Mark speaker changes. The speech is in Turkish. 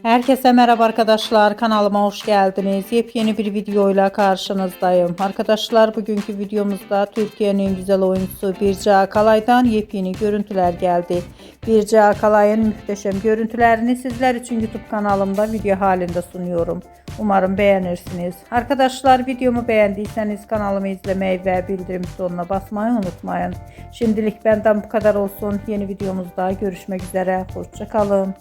Speaker 1: Herkese merhaba arkadaşlar, kanalıma hoş geldiniz. Yepyeni bir videoyla karşınızdayım. Arkadaşlar, bugünkü videomuzda Türkiye'nin güzel oyuncusu Birce Akalay'dan yepyeni görüntüler geldi. Birce Akalay'ın muhteşem görüntülerini sizler için YouTube kanalımda video halinde sunuyorum. Umarım beğenirsiniz. Arkadaşlar, videomu beğendiyseniz kanalımı izlemeyi ve bildirim butonuna basmayı unutmayın. Şimdilik benden bu kadar olsun. Yeni videomuzda görüşmek üzere. Hoşça kalın.